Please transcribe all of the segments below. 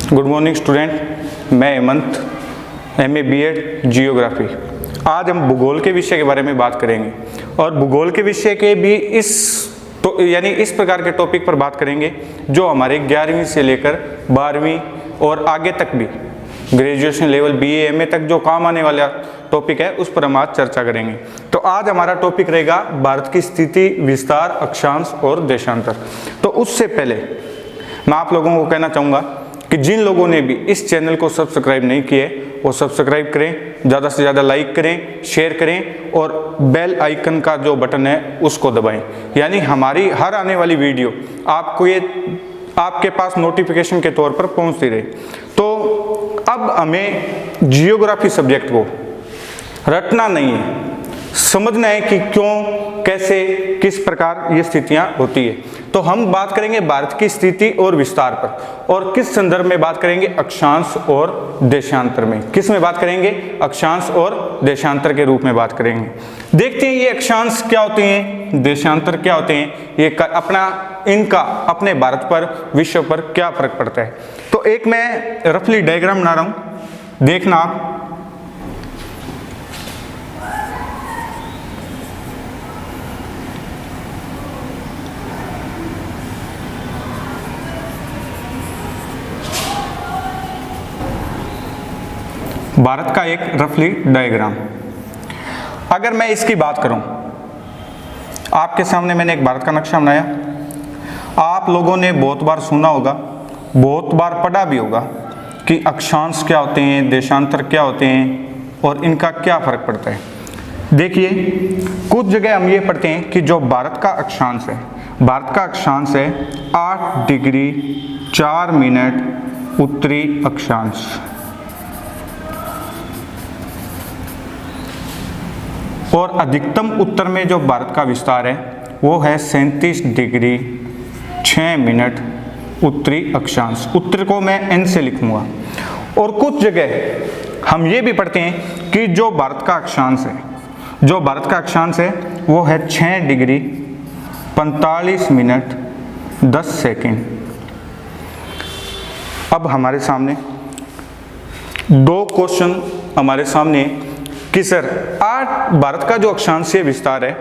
Good morning student, मैं Hemant, MA BEd geography. आज हम भूगोल के विषय के बारे में बात करेंगे और भूगोल के विषय के भी इस प्रकार के टॉपिक पर बात करेंगे जो हमारे 11वीं से लेकर 12वीं और आगे तक भी ग्रेजुएशन लेवल BA MA तक जो काम आने वाला टॉपिक है उस पर हम आज चर्चा करेंगे। तो आज हमारा टॉपिक रहेगा भारत की स्थिति, विस्तार, अक्षांश और देशांतर। तो उससे पहले मैं आप लोगों को कहना चाहूँगा कि जिन लोगों ने भी इस चैनल को सब्सक्राइब नहीं किए वो सब्सक्राइब करें, ज़्यादा से ज़्यादा लाइक करें, शेयर करें और बेल आइकन का जो बटन है उसको दबाएं, यानी हमारी हर आने वाली वीडियो आपके पास नोटिफिकेशन के तौर पर पहुंचती रहे। तो अब हमें जियोग्राफी सब्जेक्ट को रटना नहीं है, समझना है कि क्यों, कैसे, किस प्रकार ये स्थितियां होती है। तो हम बात करेंगे भारत की स्थिति और विस्तार पर, और किस संदर्भ में बात करेंगे, अक्षांश और देशांतर में। किस में बात करेंगे, अक्षांश और देशांतर के रूप में बात करेंगे। देखते हैं ये अक्षांश क्या होते हैं, देशांतर क्या होते हैं, ये इनका अपने भारत पर, विश्व पर क्या फर्क पड़ता है। तो एक मैं रफली डायग्राम बना रहा हूं, देखना आप। भारत का एक रफली डायग्राम, अगर मैं इसकी बात करूं, आपके सामने मैंने एक भारत का नक्शा बनाया। आप लोगों ने बहुत बार सुना होगा, बहुत बार पढ़ा भी होगा कि अक्षांश क्या होते हैं, देशांतर क्या होते हैं और इनका क्या फर्क पड़ता है। देखिए, कुछ जगह हम ये पढ़ते हैं कि जो भारत का अक्षांश है, भारत का अक्षांश है 8 डिग्री 4 मिनट उत्तरी अक्षांश, और अधिकतम उत्तर में जो भारत का विस्तार है वो है 37 डिग्री 6 मिनट उत्तरी अक्षांश। उत्तर को मैं N से लिखूंगा। और कुछ जगह हम ये भी पढ़ते हैं कि जो भारत का अक्षांश है, जो भारत का अक्षांश है वो है 6 डिग्री 45 मिनट 10 सेकंड। अब हमारे सामने दो क्वेश्चन हमारे सामने कि सर भारत का जो अक्षांशीय विस्तार है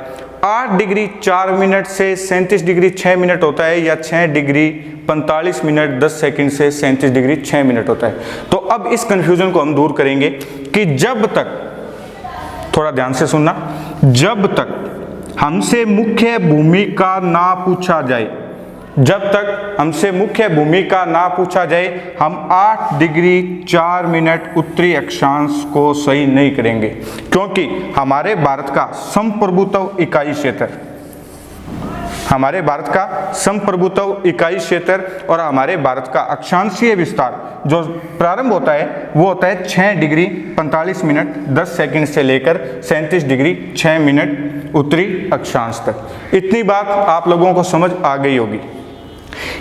8 डिग्री 4 मिनट से 37 डिग्री 6 मिनट होता है, या 6 डिग्री 45 मिनट 10 सेकंड से 37 डिग्री 6 मिनट होता है। तो अब इस कंफ्यूजन को हम दूर करेंगे कि जब तक, थोड़ा ध्यान से सुनना, जब तक हमसे मुख्य भूमिका ना पूछा जाए, जब तक हमसे मुख्य भूमिका ना पूछा जाए, हम 8 डिग्री 4 मिनट उत्तरी अक्षांश को सही नहीं करेंगे, क्योंकि हमारे भारत का संप्रभुत्व इकाई क्षेत्र, हमारे भारत का संप्रभुत्व इकाई क्षेत्र और हमारे भारत का अक्षांशीय विस्तार जो प्रारंभ होता है वो होता है 6 डिग्री 45 मिनट 10 सेकंड से लेकर 37 डिग्री 6 मिनट उत्तरी अक्षांश तक। इतनी बात आप लोगों को समझ आ गई होगी।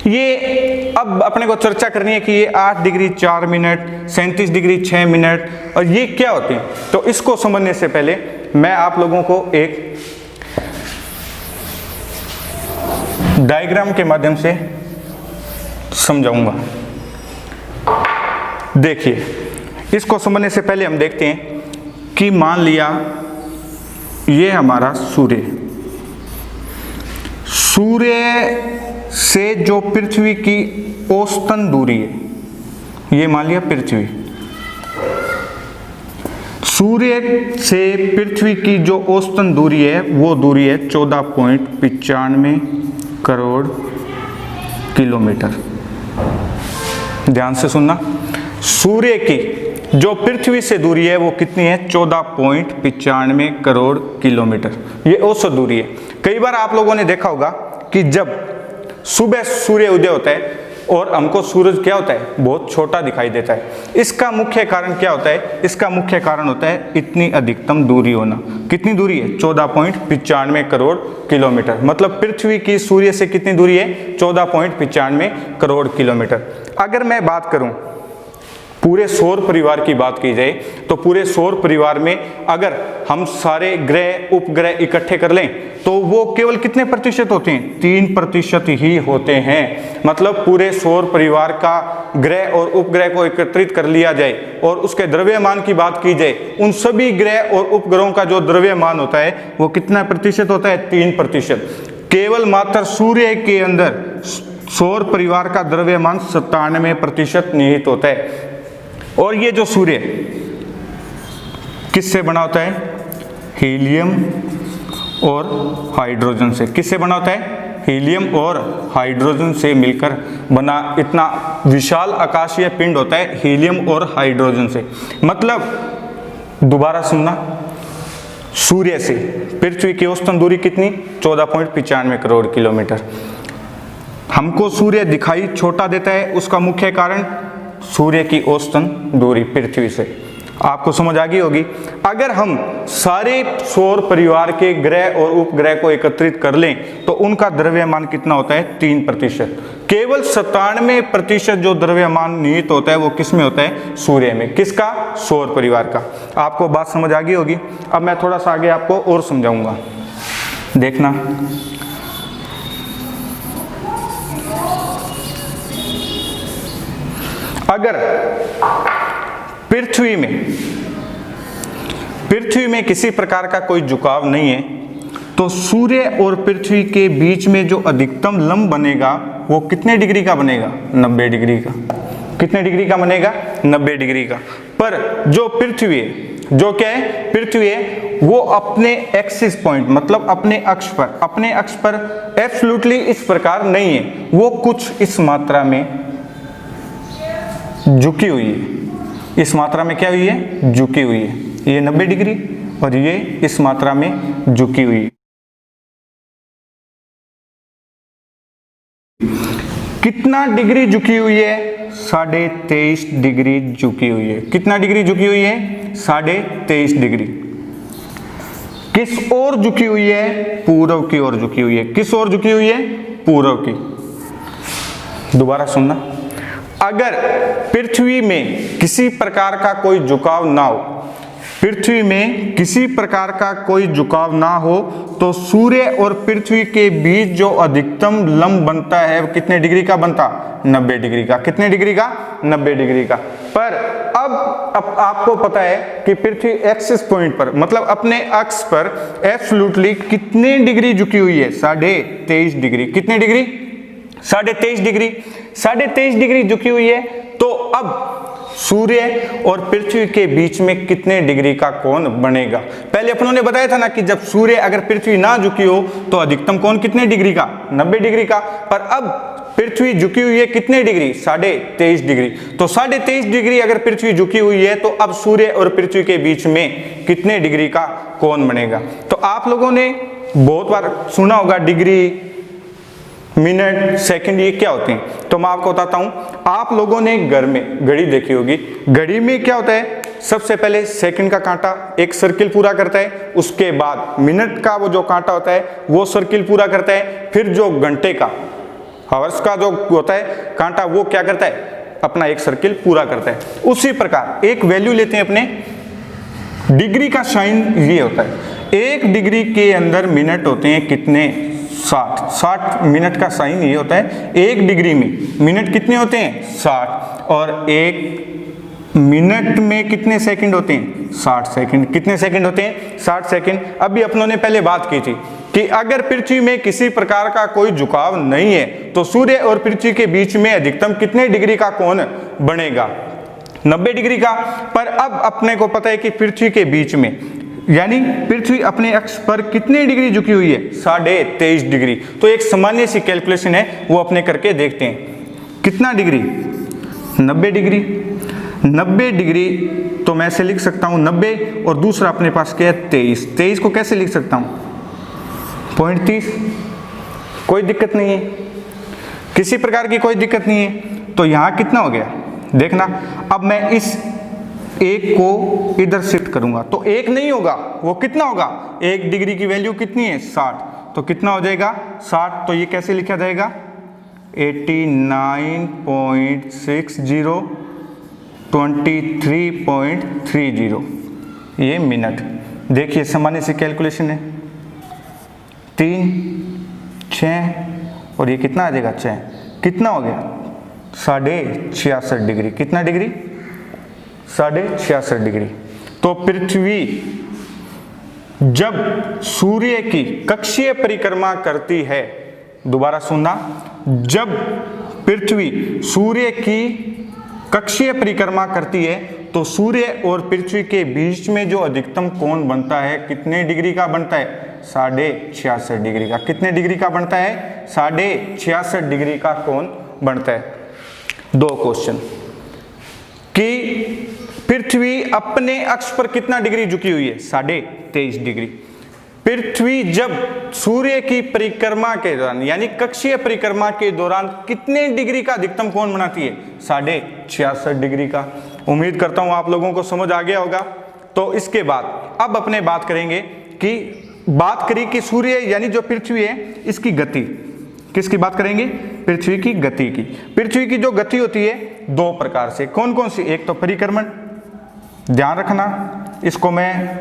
ये अब अपने को चर्चा करनी है कि ये 8 डिग्री 4 मिनट 37 डिग्री 6 मिनट और ये क्या होते हैं। तो इसको समझने से पहले मैं आप लोगों को एक डायग्राम के माध्यम से समझाऊंगा। देखिए, इसको समझने से पहले हम देखते हैं कि मान लिया ये हमारा सूर्य से जो पृथ्वी की औसतन दूरी है, ये मान लिया पृथ्वी, सूर्य से पृथ्वी की जो औसतन दूरी है वो दूरी है 14.95 करोड़ किलोमीटर। ध्यान से सुनना, सूर्य की जो पृथ्वी से दूरी है वो कितनी है, 14.95 करोड़ किलोमीटर, ये औसत दूरी है। कई बार आप लोगों ने देखा होगा कि जब सुबह सूर्य उदय होता है और हमको सूरज क्या होता है, बहुत छोटा दिखाई देता है। इसका मुख्य कारण क्या होता है, इसका मुख्य कारण होता है इतनी अधिकतम दूरी होना। कितनी दूरी है, 14.95 करोड़ किलोमीटर। मतलब पृथ्वी की सूर्य से कितनी दूरी है, 14.95 करोड़ किलोमीटर। अगर मैं बात करूं पूरे सौर परिवार की बात की जाए तो पूरे सौर परिवार में अगर हम सारे ग्रह उपग्रह इकट्ठे कर लें तो वो केवल कितने प्रतिशत होते हैं? 3% ही होते हैं। मतलब पूरे सौर परिवार का ग्रह और उपग्रह को एकत्रित कर लिया जाए और उसके द्रव्यमान की बात की जाए, उन सभी ग्रह और उपग्रहों का जो द्रव्यमान होता है वो कितना प्रतिशत होता है? 3%। केवल मात्र सूर्य के अंदर सौर परिवार का द्रव्यमान 97% निहित होता है। और ये जो सूर्य किससे बना होता है? हीलियम और हाइड्रोजन से। किससे बना होता है? हीलियम और हाइड्रोजन से मिलकर बना इतना विशाल आकाशीय पिंड होता है हीलियम और हाइड्रोजन से। मतलब दोबारा सुनना, सूर्य से पृथ्वी की औसतन दूरी कितनी? 14.95 करोड़ किलोमीटर। हमको सूर्य दिखाई छोटा देता है, उसका मुख्य कारण सूर्य की औसतन दूरी पृथ्वी से। आपको समझ आ गई होगी। अगर हम सारे सौर परिवार के ग्रह और उपग्रह को एकत्रित कर लें तो उनका द्रव्यमान कितना होता है? 3%। केवल 97% जो द्रव्यमान निहित होता है वो किस में होता है? सूर्य में। किसका? सौर परिवार का। आपको बात समझ आ गई होगी। अब मैं थोड़ा सा आगे आपको और समझाऊंगा, देखना। अगर पृथ्वी में किसी प्रकार का कोई झुकाव नहीं है तो सूर्य और पृथ्वी के बीच में जो अधिकतम लंब बनेगा वो कितने डिग्री का बनेगा? 90 डिग्री का। कितने डिग्री का बनेगा? 90 डिग्री का। पर जो पृथ्वी है, जो क्या है? पृथ्वी है, वो अपने एक्सिस पॉइंट मतलब अपने अक्ष पर एब्सोल्युटली इस प्रकार नहीं है। वो कुछ इस मात्रा में झुकी हुई है। इस मात्रा में क्या हुई है? झुकी हुई है। ये 90 डिग्री और ये इस मात्रा में झुकी हुई है। कितना डिग्री झुकी हुई है? 23.5 डिग्री झुकी हुई है। कितना डिग्री झुकी हुई है? 23.5 डिग्री। किस ओर झुकी हुई है? पूर्व की ओर झुकी हुई है। किस ओर झुकी हुई है? पूर्व की। दोबारा सुनना, अगर पृथ्वी में किसी प्रकार का कोई झुकाव ना हो, पृथ्वी में किसी प्रकार का कोई झुकाव ना हो तो सूर्य और पृथ्वी के बीच जो अधिकतम लंब बनता है वो कितने डिग्री का बनता? 90 डिग्री का। कितने डिग्री का? 90 डिग्री का। पर अब आपको पता है कि पृथ्वी एक्सिस पॉइंट पर मतलब अपने अक्ष पर एब्सोल्युटली कितने डिग्री झुकी हुई है? 23.5 डिग्री। कितने डिग्री? 23.5 डिग्री। 23.5 डिग्री झुकी हुई है। तो अब सूर्य और पृथ्वी के बीच में कितने डिग्री का कोण बनेगा? पहले अपनों ने बताया था ना कि जब सूर्य अगर पृथ्वी ना झुकी हो तो अधिकतम कोण कितने डिग्री का? 90 डिग्री का। पर अब पृथ्वी झुकी हुई है कितने डिग्री? 23.5 डिग्री। तो 23.5 डिग्री अगर पृथ्वी झुकी हुई है तो अब सूर्य और पृथ्वी के बीच में कितने डिग्री का कोण बनेगा? तो आप लोगों ने बहुत बार सुना होगा डिग्री, मिनट, सेकंड, ये क्या होते हैं। तो मैं आपको बताता हूं। आप लोगों ने घर में घड़ी देखी होगी। घड़ी में क्या होता है? सबसे पहले सेकंड का कांटा एक सर्किल पूरा करता है, उसके बाद मिनट का वो जो कांटा होता है वो सर्किल पूरा करता है, फिर जो घंटे का हावर्स का जो होता है कांटा वो क्या करता है? अपना एक सर्किल पूरा करता है। उसी प्रकार एक वैल्यू लेते हैं अपने, डिग्री का साइन ये होता है। 1 डिग्री के अंदर मिनट होते हैं कितने? 60 मिनट का साइन ये होता है। 1 डिग्री में मिनट कितने होते हैं? 60। और 1 मिनट में कितने सेकंड होते हैं? 60 सेकंड। कितने सेकंड होते हैं? 60 सेकंड। अभी अपनों ने पहले बात की थी कि अगर पृथ्वी में किसी प्रकार का कोई झुकाव नहीं है तो सूर्य और पृथ्वी के बीच में अधिकतम कितने डिग्री का कोण बनेगा? 90 डिग्री का। पर अब अपने को पता है कि पृथ्वी के बीच में यानी पृथ्वी अपने अक्ष पर कितने डिग्री झुकी हुई है? 23.5 डिग्री। तो एक सामान्य सी कैलकुलेशन है वो अपने करके देखते हैं। कितना डिग्री? 90 डिग्री। 90 डिग्री तो मैं ऐसे लिख सकता हूं 90 और दूसरा अपने पास क्या है? 23। 23 को कैसे लिख सकता हूं? 0.30। कोई दिक्कत नहीं है, किसी प्रकार की कोई दिक्कत नहीं है। तो यहां कितना हो गया? देखना, अब मैं इस एक को इधर शिफ्ट करूंगा तो 1 नहीं होगा, वो कितना होगा? 1 डिग्री की वैल्यू कितनी है? 60। तो कितना हो जाएगा? 60। तो ये कैसे लिखा जाएगा? 89.60 23.30 ये मिनट। देखिए सामान्य से कैलकुलेशन है 3, 6 और ये कितना आ जाएगा 6, कितना हो गया 66.5 डिग्री। कितना डिग्री 66.5 डिग्री। तो पृथ्वी जब सूर्य की कक्षीय परिक्रमा करती है, दोबारा सुनना, जब पृथ्वी सूर्य की कक्षीय परिक्रमा करती है तो सूर्य और पृथ्वी के बीच में जो अधिकतम कोण बनता है कितने डिग्री का बनता है 66.5 डिग्री का। कितने डिग्री का बनता है 66.5 डिग्री का कोण बनता है। दो क्वेश्चन कि पृथ्वी अपने अक्ष पर कितना डिग्री झुकी हुई है 23.5 डिग्री। पृथ्वी जब सूर्य की परिक्रमा के दौरान यानी कक्षीय परिक्रमा के दौरान कितने डिग्री का अधिकतम कोण बनाती है 66.5 डिग्री का। उम्मीद करता हूं आप लोगों को समझ आ गया होगा। तो इसके बाद अब अपने बात करेंगे कि बात करी कि सूर्य यानी जो पृथ्वी है इसकी गति, किसकी बात करेंगे पृथ्वी की गति की। पृथ्वी की जो गति होती है दो प्रकार से, कौन कौन सी, एक तो परिक्रमण, ध्यान रखना इसको मैं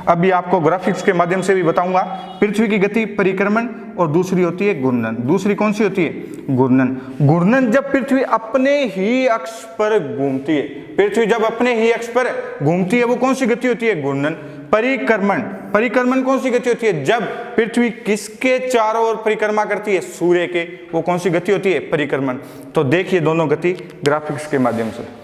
अभी आपको ग्राफिक्स के माध्यम से भी बताऊंगा। पृथ्वी की गति परिक्रमण और दूसरी होती है घूर्णन। दूसरी कौन सी होती है घूर्णन। घूर्णन जब पृथ्वी अपने ही अक्ष पर घूमती है, पृथ्वी जब अपने ही अक्ष पर घूमती है वो कौन सी गति होती है घूर्णन। परिक्रमण, परिक्रमण कौन सी गति होती है जब पृथ्वी किसके चारों ओर परिक्रमा करती है सूर्य के, वो कौन सी गति होती है परिक्रमण। तो देखिए दोनों गति ग्राफिक्स के माध्यम से।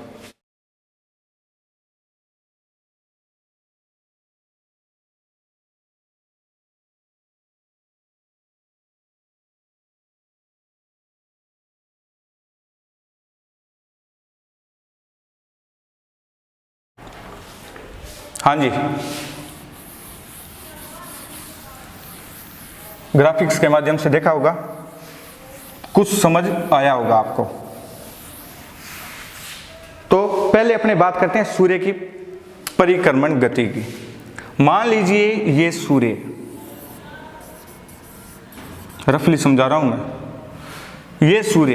हाँ जी, ग्राफिक्स के माध्यम से देखा होगा, कुछ समझ आया होगा आपको। तो पहले अपने बात करते हैं सूर्य की परिक्रमण गति की। मान लीजिए ये सूर्य, रफली समझा रहा हूं मैं, ये सूर्य,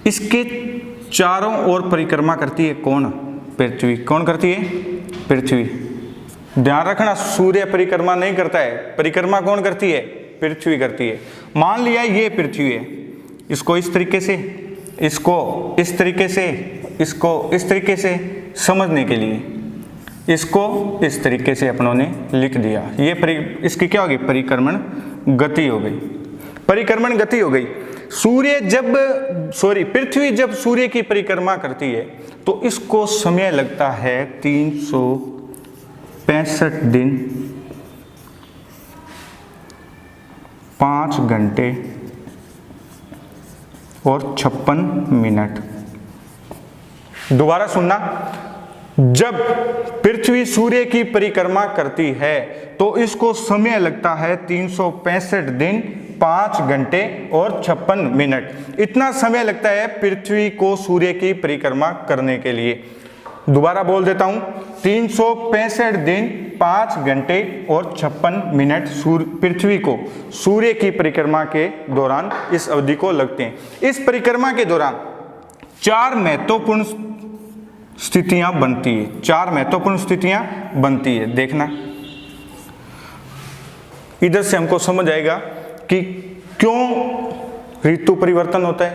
इसके चारों ओर परिक्रमा करती है कौन पृथ्वी। कौन करती है पृथ्वी। ध्यान रखना सूर्य परिक्रमा नहीं करता है, परिक्रमा कौन करती है पृथ्वी करती है। मान लिया ये पृथ्वी है, इसको इस तरीके से, इसको इस तरीके से, इसको इस तरीके से समझने के लिए इसको इस तरीके से अपनों ने लिख दिया। ये इसकी क्या होगी परिक्रमण गति हो गई, परिक्रमण गति हो गई। सूर्य जब पृथ्वी जब सूर्य की परिक्रमा करती है तो इसको समय लगता है 365 दिन 5 घंटे और 56 मिनट। दोबारा सुनना, जब पृथ्वी सूर्य की परिक्रमा करती है तो इसको समय लगता है 365 दिन 5 घंटे और 56 मिनट। इतना समय लगता है पृथ्वी को सूर्य की परिक्रमा करने के लिए। दोबारा बोल देता हूं, 365 दिन 5 घंटे और 56 मिनट पृथ्वी को सूर्य की परिक्रमा के दौरान इस अवधि को लगते हैं। इस परिक्रमा के दौरान 4 महत्वपूर्ण स्थितियां बनती है, 4 महत्वपूर्ण स्थितियां बनती है। देखना इधर से हमको समझ आएगा कि क्यों ऋतु परिवर्तन होता है,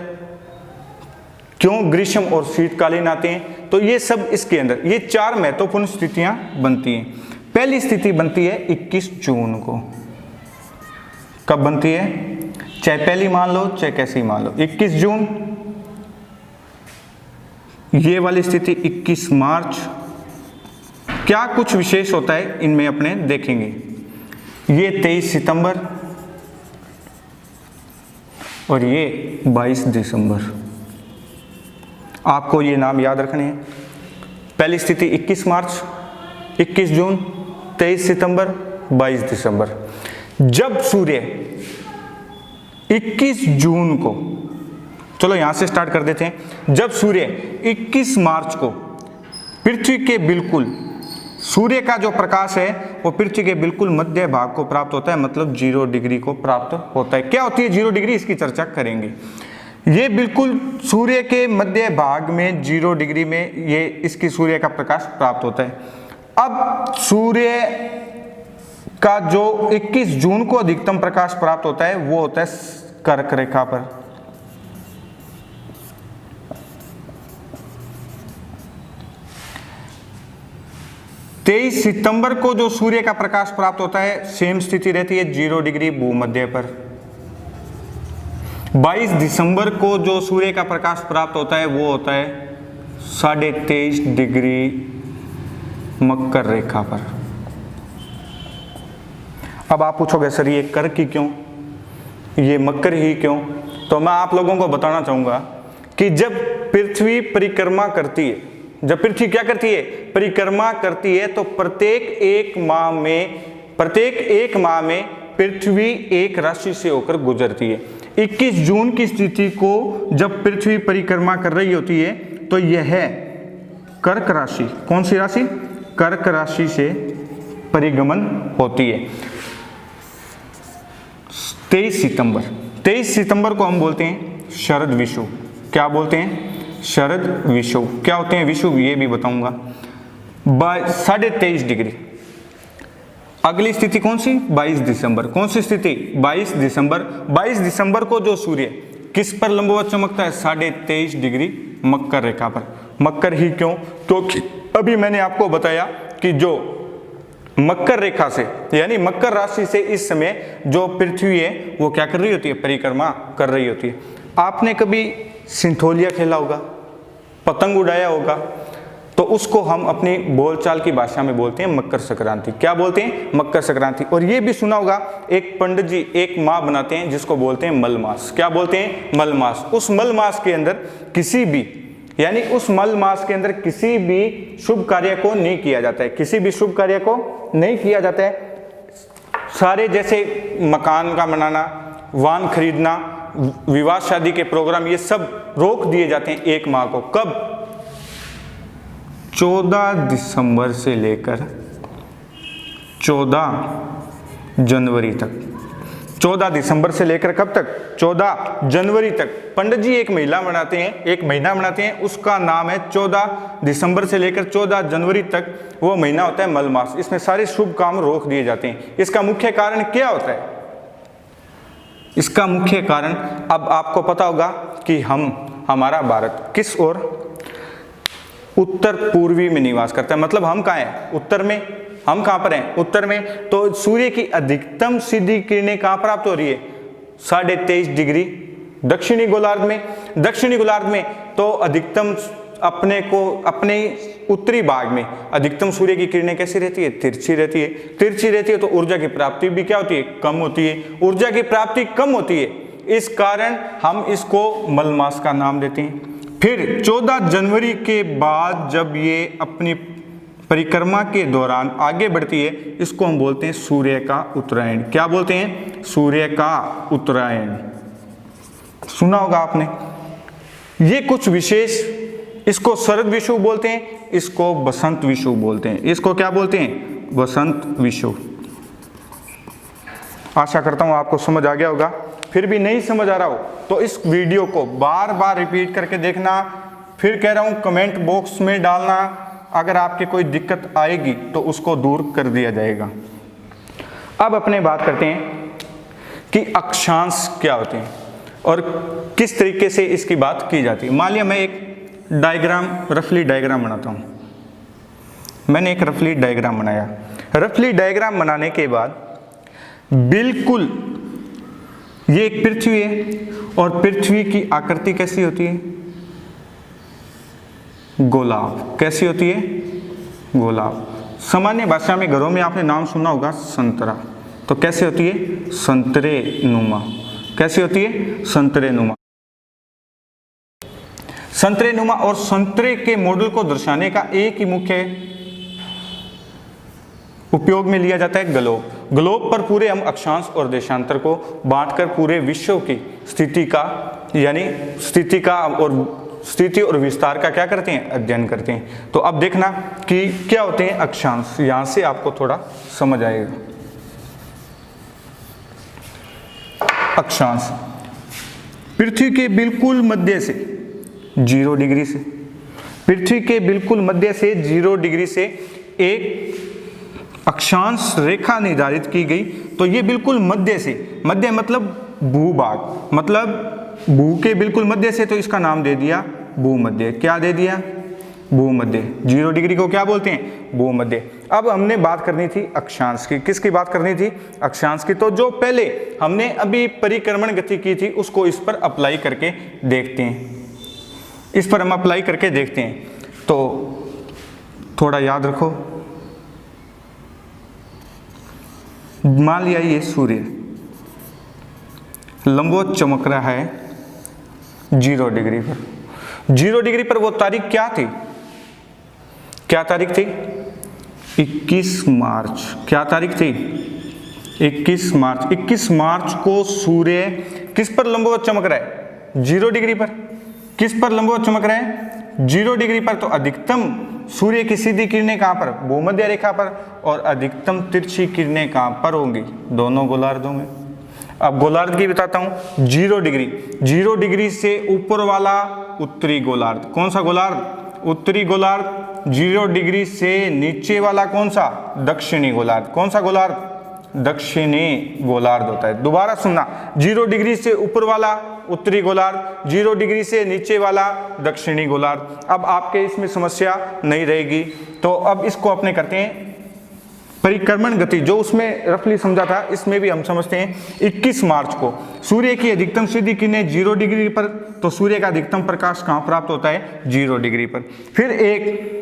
क्यों ग्रीष्म और शीतकालीन आते हैं। तो ये सब इसके अंदर ये 4 महत्वपूर्ण स्थितियां बनती हैं। पहली स्थिति बनती है 21 जून को। कब बनती है, चाहे पहली मान लो चाहे कैसी मान लो, 21 जून। ये वाली स्थिति 21 मार्च। क्या कुछ विशेष होता है इनमें अपने देखेंगे। ये 23 सितंबर और ये 22 दिसंबर। आपको ये नाम याद रखने हैं। पहली स्थिति 21 मार्च, 21 जून, 23 सितंबर, 22 दिसंबर। जब सूर्य 21 जून को, चलो यहां से स्टार्ट कर देते हैं। जब सूर्य 21 मार्च को पृथ्वी के बिल्कुल, सूर्य का जो प्रकाश है वो पृथ्वी के बिल्कुल मध्य भाग को प्राप्त होता है, मतलब 0 डिग्री को प्राप्त होता है। क्या होती है 0 डिग्री, इसकी चर्चा करेंगे। ये बिल्कुल सूर्य के मध्य भाग में 0 डिग्री में ये इसकी सूर्य का प्रकाश प्राप्त होता है। अब सूर्य का जो 21 जून को अधिकतम प्रकाश प्राप्त होता है वो होता है कर्क रेखा पर। तेईस सितंबर को जो सूर्य का प्रकाश प्राप्त होता है सेम स्थिति रहती है 0 डिग्री भूमध्य पर। 22 दिसंबर को जो सूर्य का प्रकाश प्राप्त होता है वो होता है 23.5 डिग्री मकर रेखा पर। अब आप पूछोगे सर ये कर्क ही क्यों, ये मकर ही क्यों? तो मैं आप लोगों को बताना चाहूंगा कि जब पृथ्वी परिक्रमा करती है, जब पृथ्वी क्या करती है, परिक्रमा करती है, तो प्रत्येक एक माह में पृथ्वी एक राशि से होकर गुजरती है। 21 जून की स्थिति को जब पृथ्वी परिक्रमा कर रही होती है तो यह कर्क राशि, कौन सी राशि, कर्क राशि से परिगमन होती है। 23 सितंबर को हम बोलते हैं शरद विषुव। क्या बोलते हैं? शरद विषुव। क्या होते हैं विषुव ये भी बताऊंगा। 23.5 डिग्री। अगली स्थिति कौन सी? 22 दिसंबर। कौन सी स्थिति? 22 दिसंबर। 22 दिसंबर को जो सूर्य किस पर लंबवत चमकता है? 23.5 डिग्री मकर रेखा पर। मकर ही क्यों? क्योंकि अभी मैंने आपको बताया कि जो मकर रेखा से यानी मकर राशि से इस समय जो पृथ्वी है वो क्या कर रही होती है? परिक्रमा कर रही होती है। आपने कभी सिंथोलिया खेला होगा, पतंग उड़ाया होगा, तो उसको हम अपनी बोलचाल की भाषा में बोलते हैं मकर संक्रांति। क्या बोलते हैं? मकर संक्रांति। और ये भी सुना होगा एक पंडित जी एक माह बनाते हैं जिसको बोलते हैं मलमास। क्या बोलते हैं? मलमास। उस मलमास के अंदर किसी भी शुभ कार्य को नहीं किया जाता है, किसी भी शुभ कार्य को नहीं किया जाता है। सारे जैसे मकान का बनाना, वाहन खरीदना, विवाह शादी के प्रोग्राम, ये सब रोक दिए जाते हैं एक माह को। कब? 14 दिसंबर से लेकर 14 जनवरी तक। 14 दिसंबर से लेकर कब तक? 14 जनवरी तक। पंडित जी एक महीना बनाते हैं, उसका नाम है 14 दिसंबर से लेकर 14 जनवरी तक वो महीना होता है मलमास। इसमें सारे शुभ काम रोक दिए जाते हैं। इसका मुख्य कारण क्या होता है? इसका मुख्य कारण अब आपको पता होगा कि हमारा भारत किस ओर? उत्तर पूर्वी में निवास करता है। मतलब हम कहाँ हैं? उत्तर में। हम कहाँ पर हैं? उत्तर में। तो सूर्य की अधिकतम सीधी किरणें कहाँ प्राप्त हो रही है? 23.5 डिग्री दक्षिणी गोलार्ध में। दक्षिणी गोलार्ध में तो अधिकतम अपने उत्तरी भाग में अधिकतम सूर्य की किरणें कैसी रहती है? तिरछी रहती है। तिरछी रहती है तो ऊर्जा की प्राप्ति भी क्या होती है? कम होती है। ऊर्जा की प्राप्ति कम होती है, इस कारण हम इसको मलमास का नाम देते हैं। फिर 14 जनवरी के बाद जब ये अपनी परिक्रमा के दौरान आगे बढ़ती है, इसको हम बोलते हैं सूर्य का उत्तरायण। क्या बोलते हैं? सूर्य का उत्तरायण। सुना होगा आपने। ये कुछ विशेष, इसको शरद विषुव बोलते हैं, इसको बसंत विषुव बोलते हैं। इसको क्या बोलते हैं? बसंत विषुव। आशा करता हूं आपको समझ आ गया होगा। फिर भी नहीं समझ आ रहा हो तो इस वीडियो को बार बार रिपीट करके देखना। फिर कह रहा हूं कमेंट बॉक्स में डालना। अगर आपके कोई दिक्कत आएगी तो उसको दूर कर दिया जाएगा। अब अपने बात करते हैं कि अक्षांश क्या होते हैं और किस तरीके से इसकी बात की जाती है। मान लिया मैं एक रफली डायग्राम बनाता हूं। मैंने एक रफली डायग्राम बनाया। रफली डायग्राम बनाने के बाद बिल्कुल ये एक पृथ्वी है और पृथ्वी की आकृति कैसी होती है? गोलाब। कैसी होती है? गोलाब। सामान्य भाषा में घरों में आपने नाम सुना होगा संतरा। तो कैसे होती है? संतरे नुमा। कैसी होती है? संतरे नुमा। संतरे नुमा। और संतरे के मॉडल को दर्शाने का एक ही मुख्य उपयोग में लिया जाता है ग्लोब। ग्लोब पर पूरे हम अक्षांश और देशांतर को बांटकर पूरे विश्व की स्थिति और विस्तार का क्या करते हैं? अध्ययन करते हैं। तो अब देखना कि क्या होते हैं अक्षांश। यहां से आपको थोड़ा समझ आएगा। अक्षांश पृथ्वी के बिल्कुल मध्य से 0 डिग्री से, पृथ्वी के बिल्कुल मध्य से 0 डिग्री से एक अक्षांश रेखा निर्धारित की गई। तो ये बिल्कुल मध्य से, मध्य मतलब भूभाग, मतलब भू के बिल्कुल मध्य से, तो इसका नाम दे दिया भूमध्य। क्या दे दिया? भूमध्य। 0 डिग्री को क्या बोलते हैं? भूमध्य। अब हमने बात करनी थी अक्षांश की। किसकी बात करनी थी? अक्षांश की। तो जो पहले हमने अभी परिक्रमण गति की थी उसको इस पर अप्लाई करके देखते हैं, इस पर हम अप्लाई करके देखते हैं। तो थोड़ा याद रखो, मान लिया ये सूर्य लंबवत चमक रहा है 0 डिग्री पर। 0 डिग्री पर वो तारीख क्या थी? क्या तारीख थी? 21 मार्च। क्या तारीख थी? 21 मार्च। 21 मार्च को सूर्य किस पर लंबवत चमक रहा है? 0 डिग्री पर। किस पर लंबवत चमक रहा है? 0 डिग्री पर। तो अधिकतम सूर्य की सीधी किरणें कहां पर? भूमध्य रेखा पर। और अधिकतम तिरछी किरणें कहां पर होंगी? दोनों गोलार्धों में। अब गोलार्ध की बताता हूं। 0 डिग्री, 0 डिग्री से ऊपर वाला उत्तरी गोलार्ध। कौन सा गोलार्ध? उत्तरी गोलार्ध। 0 डिग्री से नीचे वाला कौन सा? दक्षिणी गोलार्ध। कौन सा गोलार्ध? दक्षिणी गोलार्ध होता है। दोबारा सुनना, 0 डिग्री से ऊपर वाला उत्तरी गोलार्ध, 0 डिग्री से नीचे वाला दक्षिणी गोलार्ध। अब आपके इसमें समस्या नहीं रहेगी। तो अब इसको अपने करते हैं परिक्रमण गति, जो उसमें रफली समझा था इसमें भी हम समझते हैं। 21 मार्च को सूर्य की अधिकतम सीधी किरणें 0 डिग्री पर, तो सूर्य का अधिकतम प्रकाश कहां प्राप्त होता है? 0 डिग्री पर। फिर एक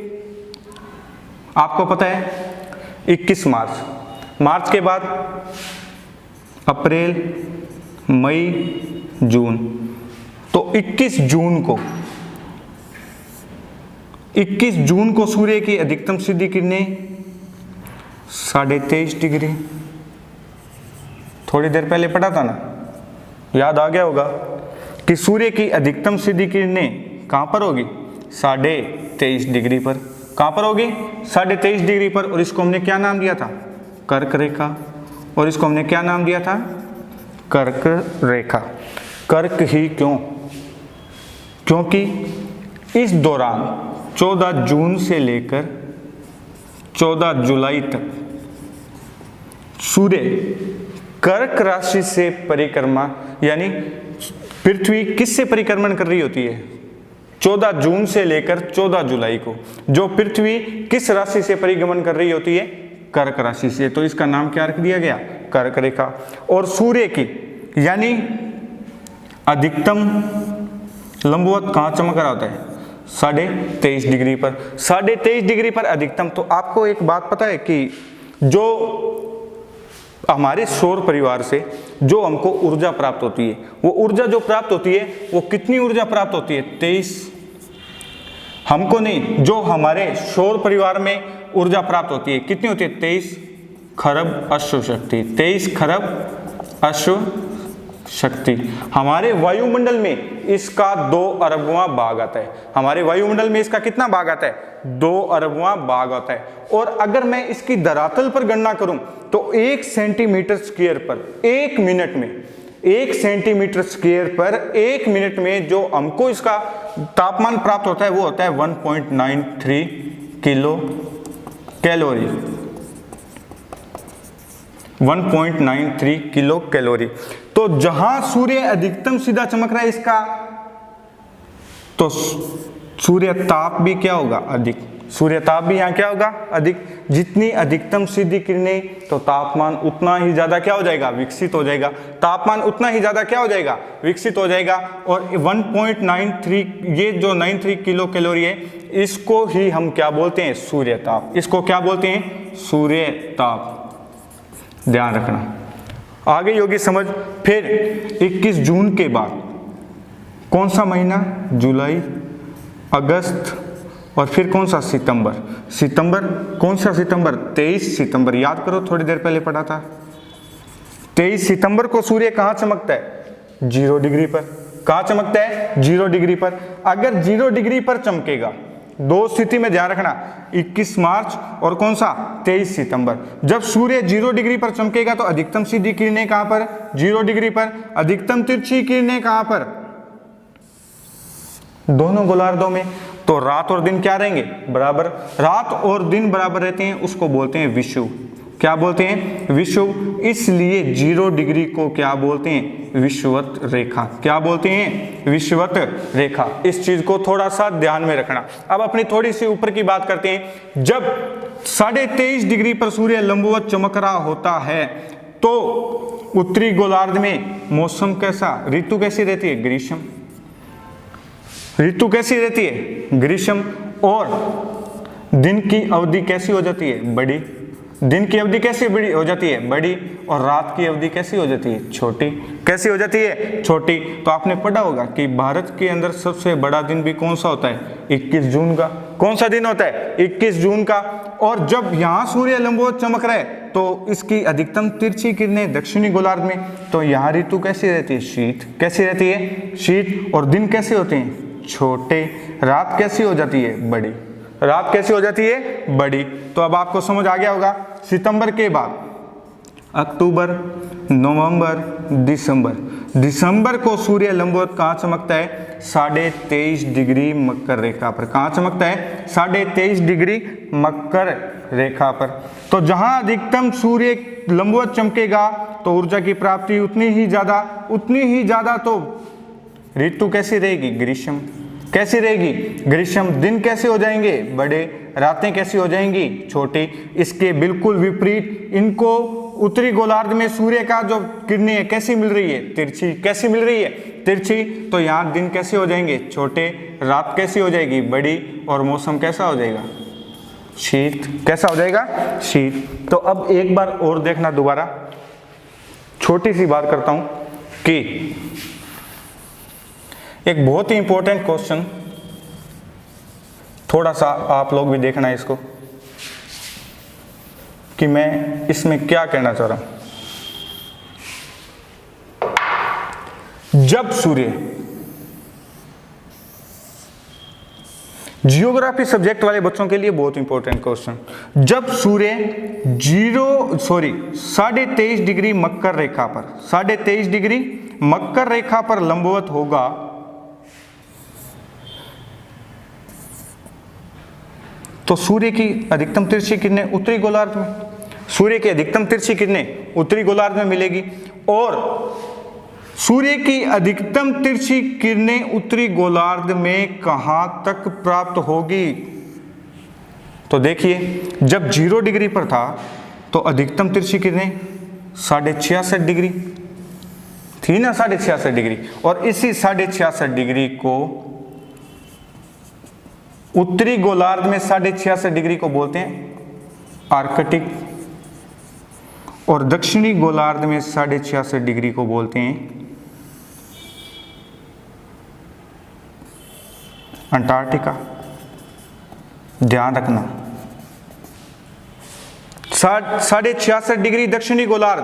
आपको पता है 21 मार्च, मार्च के बाद अप्रैल, मई, जून। तो 21 जून को सूर्य की अधिकतम सीधी किरणें 23.5 डिग्री। थोड़ी देर पहले पढ़ा था ना, याद आ गया होगा कि सूर्य की अधिकतम सीधी किरणें कहां पर होगी? 23.5 डिग्री पर। कहां पर होगी? 23.5 डिग्री पर। और इसको हमने क्या नाम दिया था? कर्क रेखा। और इसको हमने क्या नाम दिया था? कर्क रेखा। कर्क ही क्यों? क्योंकि इस दौरान 14 जून से लेकर 14 जुलाई तक सूर्य कर्क राशि से परिक्रमा, यानी पृथ्वी किससे परिक्रमण कर रही होती है? 14 जून से लेकर 14 जुलाई को जो पृथ्वी किस राशि से परिगमन कर रही होती है? कर्क राशि से। तो इसका नाम क्या रख दिया गया? कर्क रेखा। और सूर्य की यानी अधिकतम लंबवत कहां चमक रहा होता है? 23.5 डिग्री पर। 23.5 डिग्री पर अधिकतम। तो आपको एक बात पता है कि जो हमारे सौर परिवार से जो हमको ऊर्जा प्राप्त होती है, वो ऊर्जा जो प्राप्त होती है वो कितनी ऊर्जा प्राप्त होती है? 23। हमको नहीं, जो हमारे सौर परिवार में ऊर्जा प्राप्त होती है कितनी होती है? 23 खरब अश्व शक्ति। 23 खरब अश्व शक्ति। हमारे वायुमंडल में इसका 2 अरबवां भाग आता है। हमारे वायुमंडल में इसका कितना भाग आता है? 2 अरबवां भाग आता है। और अगर मैं इसकी धरातल पर गणना करूं तो 1 सेंटीमीटर स्क्वायर पर 1 मिनट में, 1 सेंटीमीटर स्क्वायर पर 1 मिनट में जो हमको इसका तापमान प्राप्त होता है वो होता है 1.93 किलो कैलोरी। 1.93 kilo calorie. तो जहां सूर्य अधिकतम सीधा चमक रहा है इसका, तो सूर्य ताप भी क्या होगा? अधिक। सूर्य ताप भी यहाँ क्या होगा? अधिक। जितनी अधिकतम सीधी किरणें तो तापमान उतना ही ज्यादा क्या हो जाएगा? विकसित हो जाएगा। तापमान उतना ही ज्यादा क्या हो जाएगा? विकसित हो जाएगा। और 1.93 ये जो 93 किलो कैलोरी है इसको ही हम क्या बोलते हैं? सूर्य ताप। इसको क्या बोलते हैं? सूर्य ताप। ध्यान रखना, आगे योगी समझ। फिर 21 जून के बाद कौन सा महीना? जुलाई, अगस्त और फिर कौन सा? सितंबर। सितंबर कौन सा सितंबर? 23 सितंबर। याद करो, थोड़ी देर पहले पढ़ा था। 23 सितंबर को सूर्य कहां चमकता है? 0 डिग्री पर। कहां चमकता है? 0 डिग्री पर। अगर 0 डिग्री पर चमकेगा, 2 स्थिति में ध्यान रखना, 21 मार्च और कौन सा? 23 सितंबर। जब सूर्य 0 डिग्री पर चमकेगा तो अधिकतम सीधी किरणें कहां पर? 0 डिग्री पर। अधिकतम तिरछी किरणें कहां पर? दोनों गोलार्धों में। तो रात और दिन क्या रहेंगे? बराबर। रात और दिन बराबर रहते हैं, उसको बोलते हैं विषुव। क्या बोलते हैं? विषुव। इसलिए 0 डिग्री को क्या बोलते हैं? विषुवत रेखा। क्या बोलते हैं? विषुवत रेखा। इस चीज को थोड़ा सा ध्यान में रखना। अब अपनी थोड़ी सी ऊपर की बात करते हैं। जब 23.5 डिग्री पर सूर्य लंबवत चमक रहा होता है तो उत्तरी गोलार्ध में मौसम कैसा, ऋतु कैसी रहती है? ग्रीष्म। ऋतु कैसी रहती है? ग्रीष्म। और दिन की अवधि कैसी हो जाती है? बड़ी। दिन की अवधि कैसी बड़ी हो जाती है? बड़ी। और रात की अवधि कैसी हो जाती है? छोटी। कैसी हो जाती है? छोटी। तो आपने पढ़ा होगा कि भारत के अंदर सबसे बड़ा दिन भी कौन सा होता है? 21 जून का। कौन सा दिन होता है? 21 जून का। और जब यहाँ सूर्य लंबवत चमक रहा है तो इसकी अधिकतम तिरछी किरणें दक्षिणी गोलार्ध में, तो यहाँ ऋतु कैसी रहती है? शीत। कैसी रहती है? शीत। और दिन कैसे होते हैं? छोटे। रात कैसी हो जाती है? बड़ी। रात कैसी हो जाती है? बड़ी। तो अब आपको समझ आ गया होगा। सितंबर के बाद अक्टूबर, नवंबर, दिसंबर को सूर्य लंबवत कहाँ चमकता है? 23.5 डिग्री मकर रेखा पर। कहाँ चमकता है? 23.5 डिग्री मकर रेखा पर। तो जहां अधिकतम सूर्य लंबवत चमकेगा तो ऊर्जा की प्राप्ति उतनी ही ज्यादा। तो ऋतु कैसी रहेगी? ग्रीष्म। कैसी रहेगी? ग्रीष्म। दिन कैसे हो जाएंगे? बड़े। रातें कैसी हो जाएंगी? छोटी। इसके बिल्कुल विपरीत इनको उत्तरी गोलार्ध में सूर्य का जो किरणें है कैसी मिल रही है? तिरछी। कैसी मिल रही है? तिरछी। तो यहाँ दिन कैसे हो जाएंगे? छोटे। रात कैसी हो जाएगी? बड़ी। और मौसम कैसा हो जाएगा? शीत। कैसा हो जाएगा? शीत। तो अब एक बार और देखना, दोबारा छोटी सी बात करता हूं कि एक बहुत ही इंपॉर्टेंट क्वेश्चन, थोड़ा सा आप लोग भी देखना है इसको कि मैं इसमें क्या कहना चाह रहा हूं। जब सूर्य, जियोग्राफी सब्जेक्ट वाले बच्चों के लिए बहुत इंपॉर्टेंट क्वेश्चन, जब सूर्य 23.5 डिग्री मकर रेखा पर, 23.5 डिग्री मकर रेखा पर लंबवत होगा तो सूर्य की अधिकतम तिरछी किरणें उत्तरी गोलार्ध में, सूर्य की अधिकतम तिरछी किरणें उत्तरी गोलार्ध में मिलेगी। और सूर्य की अधिकतम तिरछी किरणें उत्तरी गोलार्ध में कहां तक प्राप्त होगी? तो देखिए, जब 0 डिग्री पर था तो अधिकतम तिरछी किरणें 66.5 डिग्री थी ना, 66.5 डिग्री। और इसी 66.5 डिग्री को उत्तरी गोलार्ध में 66.5 डिग्री को बोलते हैं आर्कटिक, और दक्षिणी गोलार्ध में 66.5 डिग्री को बोलते हैं अंटार्कटिका। ध्यान रखना, 66.5 डिग्री दक्षिणी गोलार्ध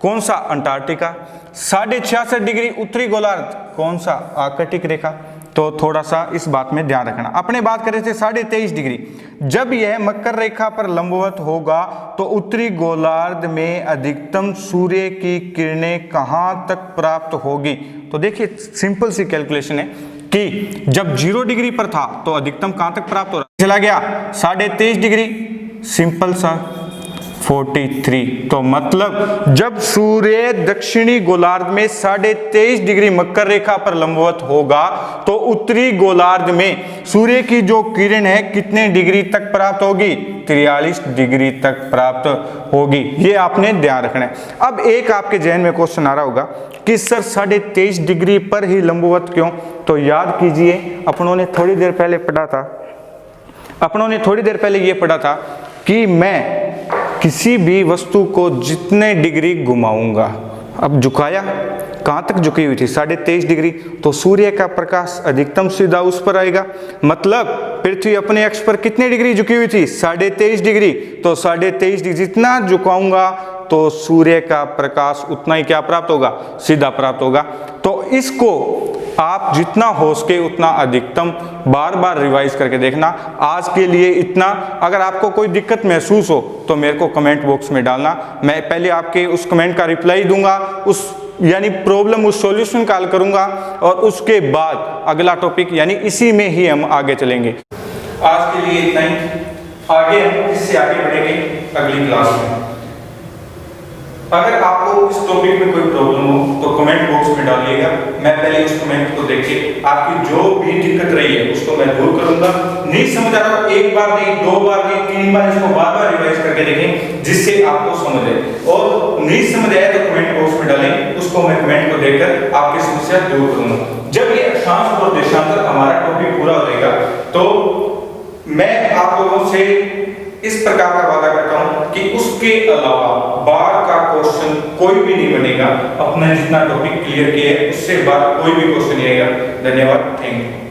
कौन सा? अंटार्कटिका। 66.5 डिग्री उत्तरी गोलार्ध कौन सा? आर्कटिक रेखा। तो थोड़ा सा इस बात में ध्यान रखना। अपने बात कर रहे थे 23.5 डिग्री, जब यह मकर रेखा पर लंबवत होगा तो उत्तरी गोलार्ध में अधिकतम सूर्य की किरणें कहां तक प्राप्त होगी? तो देखिए, सिंपल सी कैलकुलेशन है कि जब 0 डिग्री पर था तो अधिकतम कहां तक प्राप्त हो रहा, चला गया 23.5 डिग्री, सिंपल सा 43। तो मतलब जब सूर्य दक्षिणी गोलार्ध में 23.5 डिग्री मकर रेखा पर लंबवत होगा तो उत्तरी गोलार्ध में सूर्य की जो किरण है कितने डिग्री तक प्राप्त होगी? 43 डिग्री तक प्राप्त होगी। ये आपने ध्यान रखना है। अब एक आपके जहन में क्वेश्चन आ रहा होगा कि सर 23.5 डिग्री पर ही लंबवत क्यों? तो याद कीजिए, अपनों ने थोड़ी देर पहले ये पढ़ा था कि मैं किसी भी वस्तु को जितने डिग्री घुमाऊंगा, अब झुकाया, कहां तक झुकी हुई थी? 23.5 डिग्री। तो सूर्य का प्रकाश अधिकतम सीधा उस पर आएगा, मतलब पृथ्वी अपने अक्ष पर कितने डिग्री झुकी हुई थी? 23.5 डिग्री। तो 23.5 डिग्री जितना झुकाऊंगा तो सूर्य का प्रकाश उतना ही क्या प्राप्त होगा? सीधा प्राप्त होगा। तो इसको आप जितना हो सके उतना अधिकतम बार बार रिवाइज करके देखना। आज के लिए इतना। अगर आपको कोई दिक्कत महसूस हो तो मेरे को कमेंट बॉक्स में डालना, मैं पहले आपके उस कमेंट का रिप्लाई दूंगा, यानी प्रॉब्लम उस सॉल्यूशन का हल करूंगा और उसके बाद अगला टॉपिक यानी इसी में ही हम आगे चलेंगे। आज के लिए इतना ही, आगे हम इससे आगे बढ़ेंगे अगली क्लास में। अगर आपको इस टॉपिक में कोई प्रॉब्लम हो तो कमेंट बॉक्स में डालिएगा, मैं पहले उस कमेंट को देख के आपकी जो भी दिक्कत रही है उसको मैं दूर करूंगा। नहीं समझ आ रहा हो, एक बार नहीं, दो बार नहीं, तीन बार इसको बार बार रिवाइज करके देखें जिससे आपको समझ आए, और नहीं समझ आया तो कमेंट बॉक्स में डालें, उसको मैं कमेंट को देखकर आपकी समस्या दूर करूंगा। जब ये अक्षांश और देशांतर हमारा टॉपिक पूरा हो जाएगा तो मैं आप लोगों से इस प्रकार का वादा करता हूं कि उसके अलावा बार का क्वेश्चन कोई भी नहीं बनेगा। अपना जितना टॉपिक क्लियर किया है उससे बार कोई भी क्वेश्चन नहीं आएगा। धन्यवाद, थैंक यू।